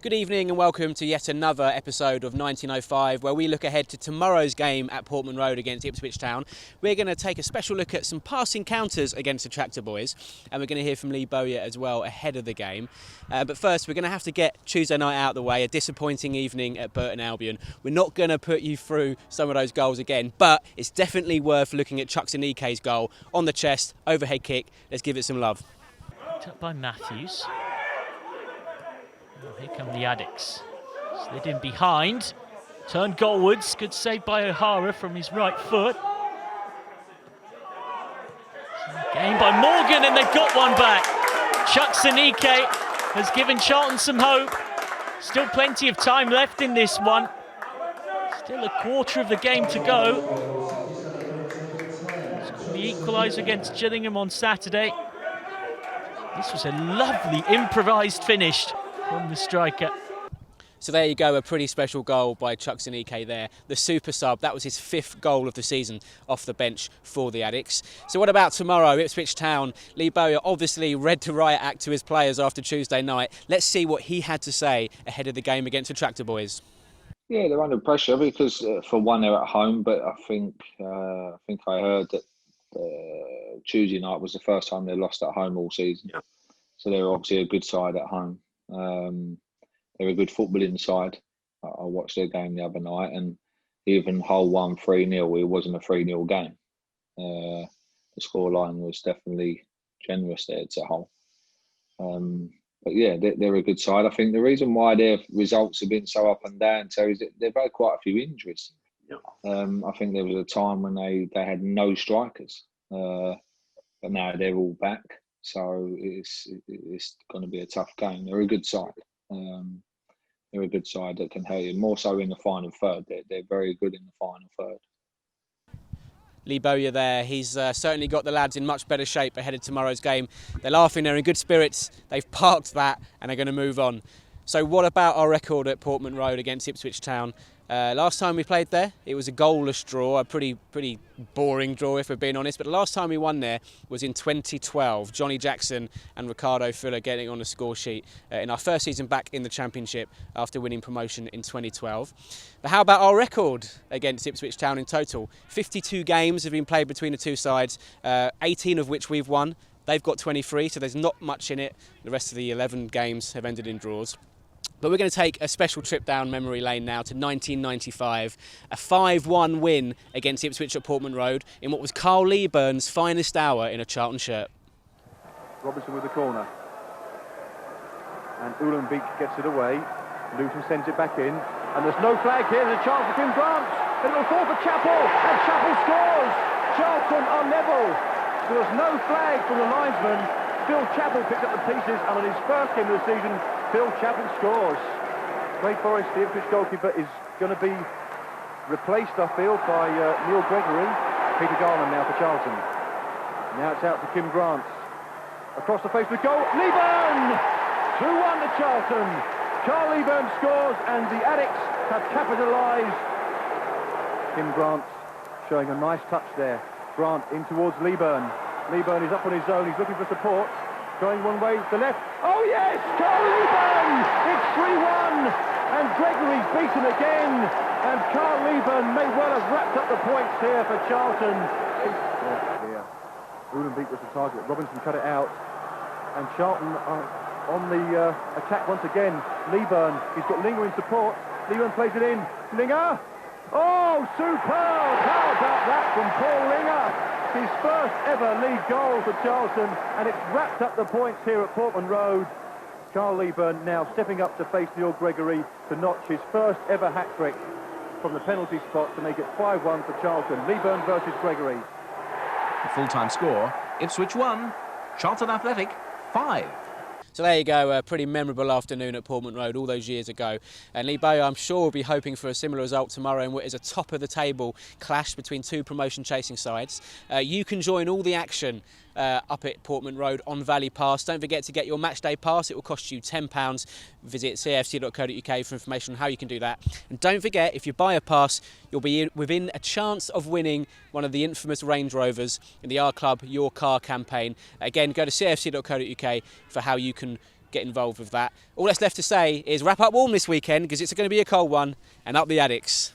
Good evening and welcome to yet another episode of 1905 where we look ahead to tomorrow's game at Portman Road against Ipswich Town. We're going to take a special look at some past encounters against the Tractor Boys, and we're going to hear from Lee Bowyer as well ahead of the game. But first we're going to have to get Tuesday night out of the way, a disappointing evening at Burton Albion. We're not going to put you through some of those goals again, but it's definitely worth looking at Chucksanike's goal on the chest, overhead kick. Let's give it some love. Picked up by Matthews. Oh, here come the Addicts. Slid in behind. Turned goalwards. Good save by O'Hara from his right foot. Game by Morgan, and they've got one back. Chucksanike has given Charlton some hope. Still plenty of time left in this one. Still a quarter of the game to go. Scored the equaliser against Gillingham on Saturday. This was a lovely improvised finish from the striker. So there you go, a pretty special goal by Chucksanike there. The super sub, that was his 5th goal of the season off the bench for the Addicts. So what about tomorrow, Ipswich Town? Lee Bowyer obviously read the riot act to his players after Tuesday night. Let's see what he had to say ahead of the game against the Tractor Boys. Yeah, they're under pressure because for one, they're at home, but I think I heard that Tuesday night was the first time they lost at home all season. Yeah. So they're obviously a good side at home. They're a good footballing side. I watched their game the other night, and even Hull won 3-0. It wasn't a 3-0 game. The scoreline was definitely generous there to Hull. But yeah, they're a good side. I think the reason why their results have been so up and down so is that they've had quite a few injuries. Yeah. I think there was a time when they had no strikers, but now they're all back. So it's going to be a tough game. They're a good side. They're a good side that can help you, more so in the final third. They're very good in the final third. Lee Bowyer there, he's certainly got the lads in much better shape ahead of tomorrow's game. They're laughing, they're in good spirits, they've parked that and they're going to move on. So what about our record at Portman Road against Ipswich Town? Last time we played there, it was a goalless draw, a pretty boring draw if we're being honest, but the last time we won there was in 2012. Johnny Jackson and Ricardo Fuller getting on the score sheet in our first season back in the Championship after winning promotion in 2012. But how about our record against Ipswich Town in total? 52 games have been played between the two sides, 18 of which we've won. They've got 23, so there's not much in it. The rest of the 11 games have ended in draws. But we're going to take a special trip down memory lane now to 1995, a 5-1 win against Ipswich at Portman Road in what was Carl Leeburn's finest hour in a Charlton shirt. Robinson with the corner. And Ulenbeek gets it away. Luton sends it back in. And there's no flag here. There's a chance for Kim Grant. It will fall for Chappell. And Chappell scores. Charlton are level. There was no flag from the linesman. Phil Chappell picked up the pieces, and on his first game of the season, Phil Chappell scores. Craig Forrest, the Ipswich goalkeeper, is going to be replaced, I feel, by Neil Gregory. Peter Garland now for Charlton. Now it's out to Kim Grant. Across the face with goal, Leeburn! 2-1 to Charlton. Carl Leeburn scores, and the Addicts have capitalised. Kim Grant showing a nice touch there. Grant in towards Leeburn. Leeburn is up on his own, he's looking for support. Going one way to the left. Oh yes, Carl Leeburn! It's 3-1! And Gregory's beaten again. And Carl Leeburn may well have wrapped up the points here for Charlton. Ulenbeek was the target. Robinson cut it out. And Charlton are on the attack once again. Leeburn, he's got Linger in support. Leeburn plays it in. Linger! Oh, superb! How about that from Paul Linger? His first ever league goal for Charlton, and it's wrapped up the points here at Portman Road. Carl Leeburn now stepping up to face Neil Gregory to notch his first ever hat-trick from the penalty spot to make it 5-1 for Charlton. Leeburn versus Gregory. The full-time score, Ipswich 1, Charlton Athletic 5. So there you go, a pretty memorable afternoon at Portman Road all those years ago. And Lee Bowyer, I'm sure, will be hoping for a similar result tomorrow in what is a top-of-the-table clash between two promotion-chasing sides. You can join all the action up at Portman Road on Valley Pass. Don't forget to get your matchday pass. It will cost you £10. Visit cfc.co.uk for information on how you can do that. And don't forget, if you buy a pass, you'll be within a chance of winning one of the infamous Range Rovers in the Our Club, Your Car campaign. Again, go to cfc.co.uk for how you can get involved with that. All that's left to say is wrap up warm this weekend because it's going to be a cold one, and up the Addicts.